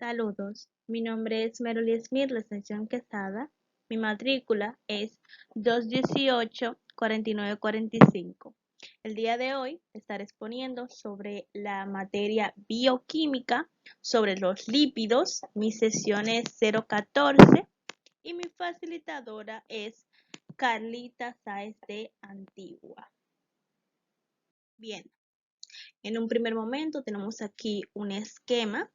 Saludos, mi nombre es Merly Smith, licenciada Quesada. Mi matrícula es 218-4945. El día de hoy estaré exponiendo sobre la materia bioquímica, sobre los lípidos. Mi sesión es 014 y mi facilitadora es Carlita Sáez de Antigua. Bien, en un primer momento tenemos aquí un esquema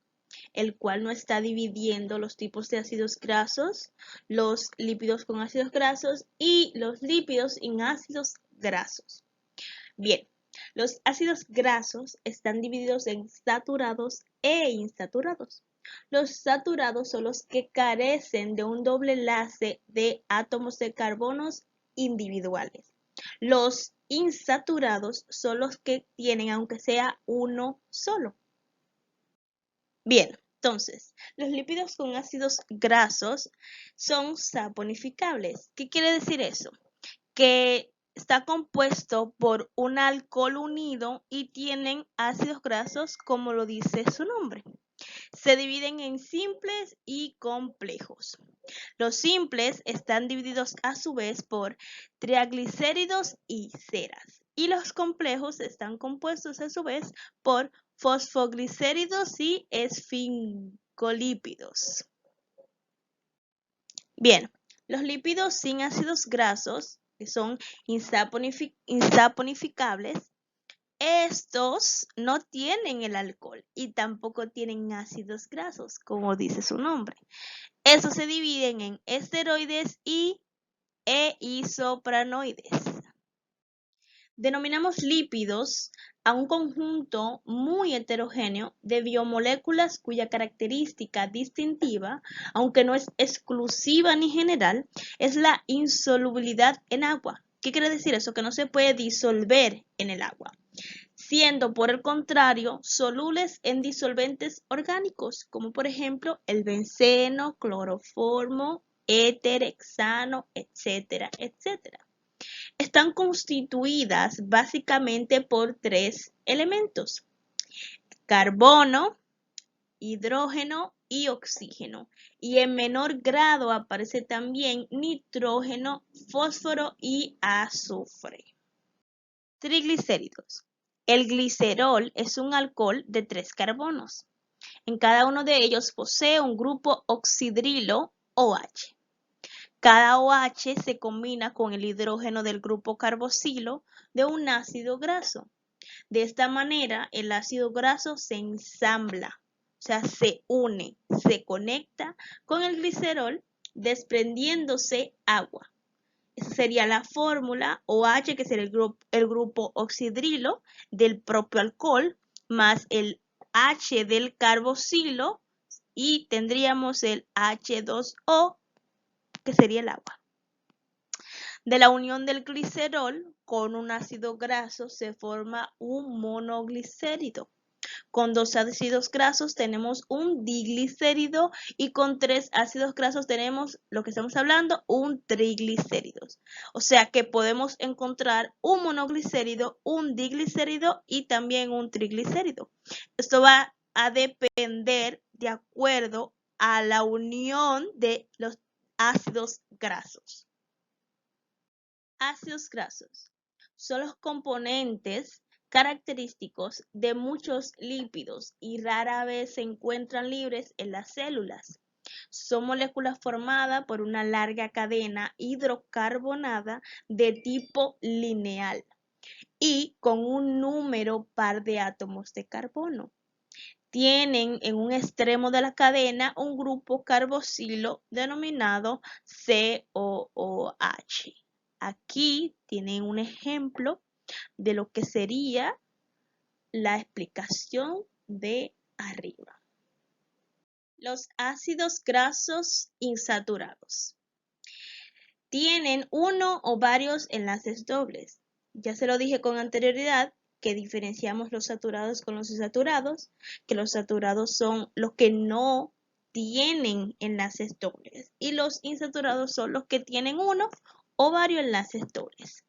el cual nos está dividiendo los tipos de ácidos grasos, los lípidos con ácidos grasos y los lípidos sin ácidos grasos. Bien, los ácidos grasos están divididos en saturados e insaturados. Los saturados son los que carecen de un doble enlace de átomos de carbonos individuales. Los insaturados son los que tienen aunque sea uno solo. Bien, entonces, los lípidos con ácidos grasos son saponificables. ¿Qué quiere decir eso? Que está compuesto por un alcohol unido y tienen ácidos grasos como lo dice su nombre. Se dividen en simples y complejos. Los simples están divididos a su vez por triglicéridos y ceras. Y los complejos están compuestos a su vez por fosfoglicéridos y esfingolípidos. Bien, los lípidos sin ácidos grasos, que son insaponificables, estos no tienen el alcohol y tampoco tienen ácidos grasos, como dice su nombre. Estos se dividen en esteroides e isopranoides. Denominamos lípidos a un conjunto muy heterogéneo de biomoléculas cuya característica distintiva, aunque no es exclusiva ni general, es la insolubilidad en agua. ¿Qué quiere decir eso? Que no se puede disolver en el agua, siendo por el contrario solubles en disolventes orgánicos, como por ejemplo el benceno, cloroformo, éter, hexano, etcétera, etcétera. Están constituidas básicamente por tres elementos: carbono, hidrógeno y oxígeno. Y en menor grado aparece también nitrógeno, fósforo y azufre. Triglicéridos. El glicerol es un alcohol de 3 carbonos. En cada uno de ellos posee un grupo oxidrilo OH. Cada OH se combina con el hidrógeno del grupo carboxilo de un ácido graso. De esta manera, el ácido graso se ensambla, o sea, se une, se conecta con el glicerol, desprendiéndose agua. Esa sería la fórmula OH, que sería el grupo oxidrilo del propio alcohol, más el H del carboxilo, y tendríamos el H2O, que sería el agua. De la unión del glicerol con un ácido graso se forma un monoglicérido. Con 2 ácidos grasos tenemos un diglicérido y con 3 ácidos grasos tenemos, lo que estamos hablando, un triglicérido. O sea que podemos encontrar un monoglicérido, un diglicérido y también un triglicérido. Esto va a depender de acuerdo a la unión de los ácidos grasos. Ácidos grasos son los componentes característicos de muchos lípidos y rara vez se encuentran libres en las células. Son moléculas formadas por una larga cadena hidrocarbonada de tipo lineal y con un número par de átomos de carbono. Tienen en un extremo de la cadena un grupo carboxilo denominado COOH. Aquí tienen un ejemplo de lo que sería la explicación de arriba. Los ácidos grasos insaturados tienen uno o varios enlaces dobles. Ya se lo dije con anterioridad que diferenciamos los saturados con los insaturados, que los saturados son los que no tienen enlaces dobles y los insaturados son los que tienen uno o varios enlaces dobles.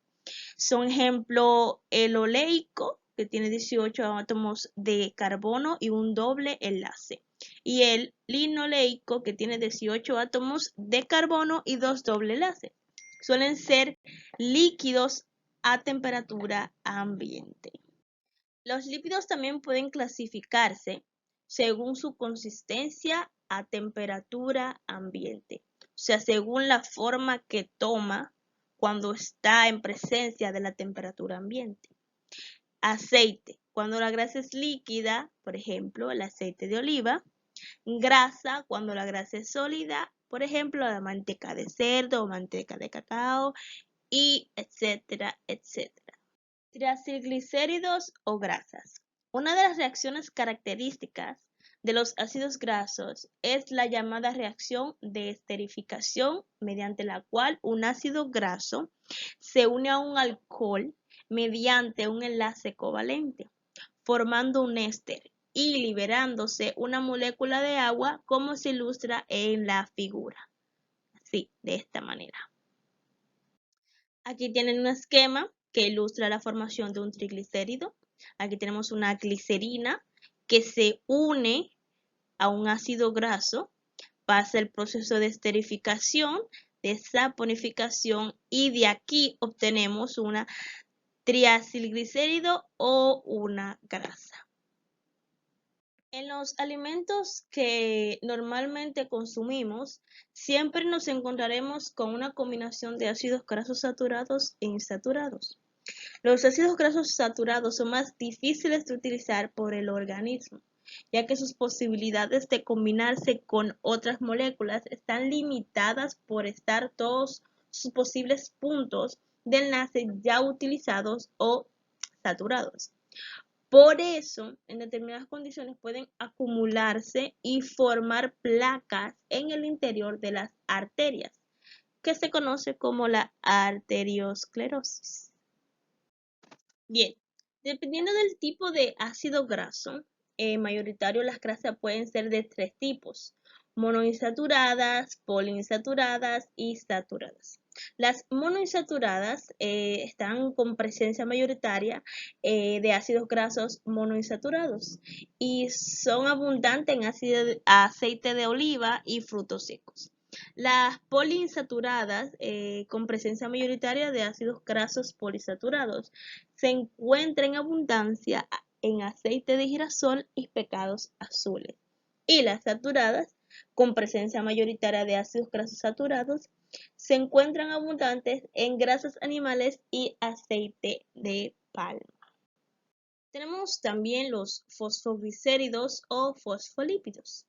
Son ejemplo el oleico, que tiene 18 átomos de carbono y un doble enlace. y el linoleico, que tiene 18 átomos de carbono y 2 doble enlaces. Suelen ser líquidos a temperatura ambiente. Los lípidos también pueden clasificarse según su consistencia a temperatura ambiente, o sea, según la forma que toma cuando está en presencia de la temperatura ambiente. Aceite, cuando la grasa es líquida, por ejemplo, el aceite de oliva. Grasa, cuando la grasa es sólida, por ejemplo, la manteca de cerdo o manteca de cacao, y etcétera, etcétera. Triacilglicéridos o grasas. Una de las reacciones características de los ácidos grasos es la llamada reacción de esterificación, mediante la cual un ácido graso se une a un alcohol mediante un enlace covalente, formando un éster y liberándose una molécula de agua, como se ilustra en la figura. Así, de esta manera. Aquí tienen un esquema que ilustra la formación de un triglicérido. Aquí tenemos una glicerina que se une a un ácido graso, pasa el proceso de esterificación, de saponificación, y de aquí obtenemos una triacilglicérido o una grasa. En los alimentos que normalmente consumimos, siempre nos encontraremos con una combinación de ácidos grasos saturados e insaturados. Los ácidos grasos saturados son más difíciles de utilizar por el organismo, ya que sus posibilidades de combinarse con otras moléculas están limitadas por estar todos sus posibles puntos de enlace ya utilizados o saturados. Por eso, en determinadas condiciones pueden acumularse y formar placas en el interior de las arterias, que se conoce como la arteriosclerosis. Bien, dependiendo del tipo de ácido graso, mayoritario, las grasas pueden ser de 3 tipos: monoinsaturadas, poliinsaturadas y saturadas. Las monoinsaturadas están con presencia mayoritaria de ácidos grasos monoinsaturados y son abundantes en aceite de oliva y frutos secos. Las poliinsaturadas, con presencia mayoritaria de ácidos grasos polisaturados, se encuentran en abundancia en aceite de girasol y pescados azules. Y las saturadas, con presencia mayoritaria de ácidos grasos saturados, se encuentran abundantes en grasas animales y aceite de palma. Tenemos también los fosfoglicéridos o fosfolípidos.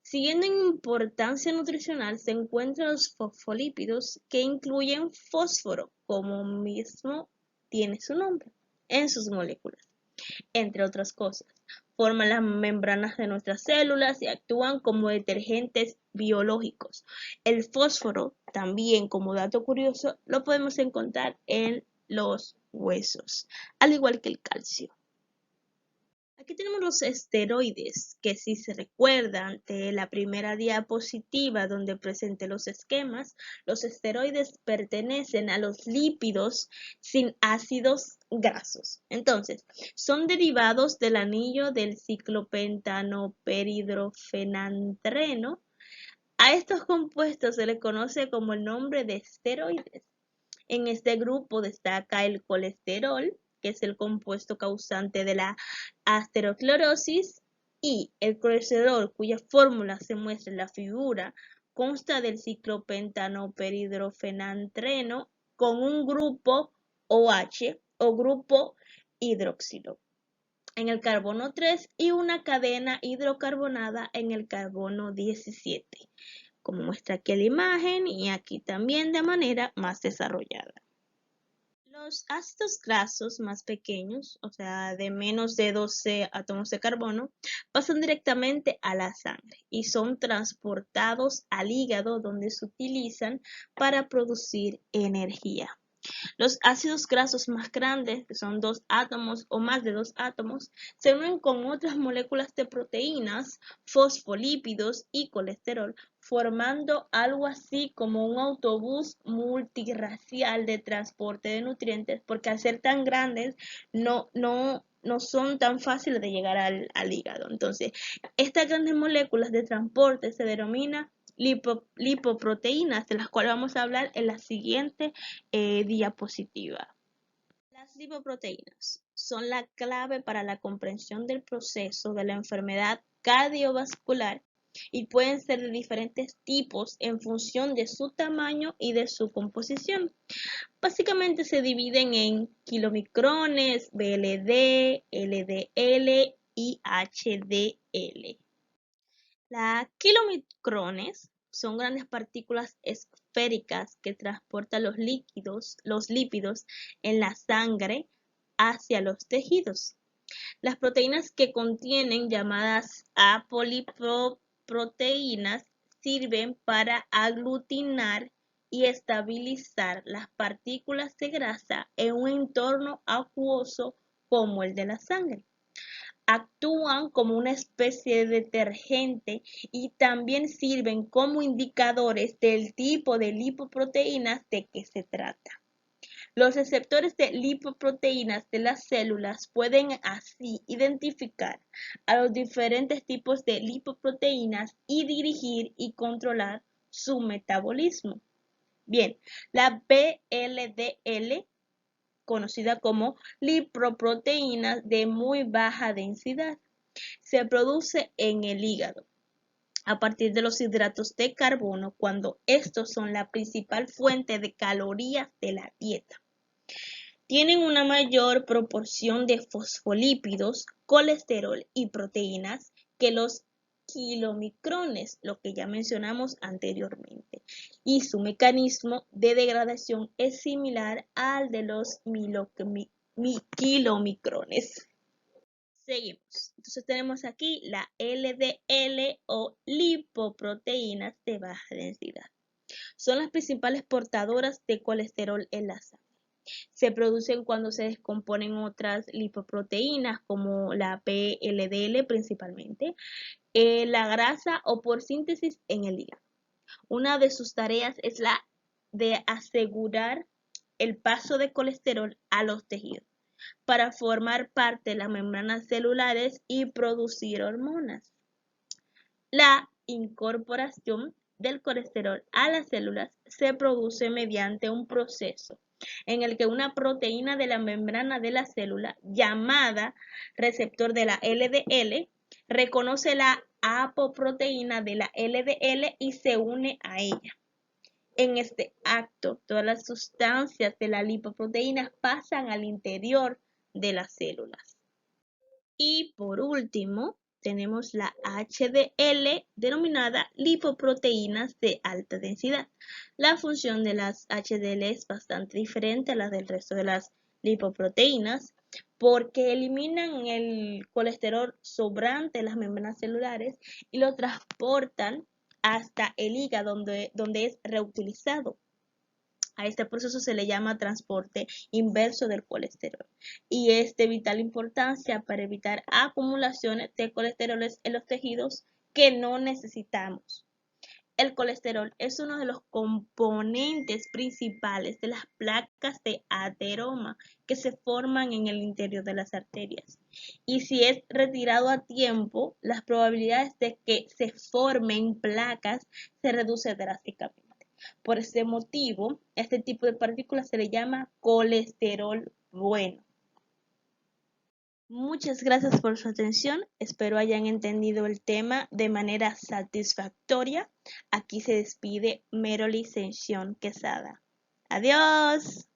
Siguiendo en importancia nutricional, se encuentran los fosfolípidos, que incluyen fósforo, como mismo tiene su nombre, en sus moléculas, entre otras cosas. Forman las membranas de nuestras células y actúan como detergentes biológicos. El fósforo, también como dato curioso, lo podemos encontrar en los huesos, al igual que el calcio. Aquí tenemos los esteroides, que si se recuerdan de la primera diapositiva donde presenté los esquemas, los esteroides pertenecen a los lípidos sin ácidos grasos. Entonces, son derivados del anillo del ciclopentanoperidrofenantreno. A estos compuestos se les conoce como el nombre de esteroides. En este grupo destaca el colesterol, que es el compuesto causante de la aterosclerosis, y el colesterol, cuya fórmula se muestra en la figura, consta del ciclopentanoperidrofenantreno con un grupo OH o grupo hidroxilo en el carbono 3 y una cadena hidrocarbonada en el carbono 17, como muestra aquí la imagen y aquí también de manera más desarrollada. Los ácidos grasos más pequeños, o sea, de menos de 12 átomos de carbono, pasan directamente a la sangre y son transportados al hígado, donde se utilizan para producir energía. Los ácidos grasos más grandes, que son 2 átomos o más de 2 átomos, se unen con otras moléculas de proteínas, fosfolípidos y colesterol, formando algo así como un autobús multirracial de transporte de nutrientes, porque al ser tan grandes no no son tan fáciles de llegar al hígado. Entonces, estas grandes moléculas de transporte se denominan lipoproteínas, de las cuales vamos a hablar en la siguiente diapositiva. Las lipoproteínas son la clave para la comprensión del proceso de la enfermedad cardiovascular y pueden ser de diferentes tipos en función de su tamaño y de su composición. Básicamente se dividen en kilomicrones, VLD, LDL y HDL. Las kilomicrones son grandes partículas esféricas que transportan los lípidos en la sangre hacia los tejidos. Las proteínas que contienen, llamadas apolipoproteínas, sirven para aglutinar y estabilizar las partículas de grasa en un entorno acuoso como el de la sangre. Actúan como una especie de detergente y también sirven como indicadores del tipo de lipoproteínas de que se trata. Los receptores de lipoproteínas de las células pueden así identificar a los diferentes tipos de lipoproteínas y dirigir y controlar su metabolismo. Bien, la VLDL, conocida como lipoproteínas de muy baja densidad, se produce en el hígado a partir de los hidratos de carbono cuando estos son la principal fuente de calorías de la dieta. Tienen una mayor proporción de fosfolípidos, colesterol y proteínas que los kilomicrones, lo que ya mencionamos anteriormente, y su mecanismo de degradación es similar al de los kilomicrones. Seguimos. Entonces tenemos aquí la LDL o lipoproteínas de baja densidad. Son las principales portadoras de colesterol en la sangre. Se producen cuando se descomponen otras lipoproteínas como la PLDL principalmente, la grasa o por síntesis en el hígado. Una de sus tareas es la de asegurar el paso de colesterol a los tejidos para formar parte de las membranas celulares y producir hormonas. La incorporación del colesterol a las células se produce mediante un proceso en el que una proteína de la membrana de la célula, llamada receptor de la LDL, reconoce la apoproteína de la LDL y se une a ella. En este acto, todas las sustancias de las lipoproteínas pasan al interior de las células. Y por último, tenemos la HDL, denominada lipoproteínas de alta densidad. La función de las HDL es bastante diferente a la del resto de las lipoproteínas porque eliminan el colesterol sobrante de las membranas celulares y lo transportan hasta el hígado donde es reutilizado. A este proceso se le llama transporte inverso del colesterol y es de vital importancia para evitar acumulaciones de colesteroles en los tejidos que no necesitamos. El colesterol es uno de los componentes principales de las placas de ateroma que se forman en el interior de las arterias. Y si es retirado a tiempo, las probabilidades de que se formen placas se reducen drásticamente. Por este motivo, este tipo de partículas se le llama colesterol bueno. Muchas gracias por su atención. Espero hayan entendido el tema de manera satisfactoria. Aquí se despide Meroli Quesada. Adiós.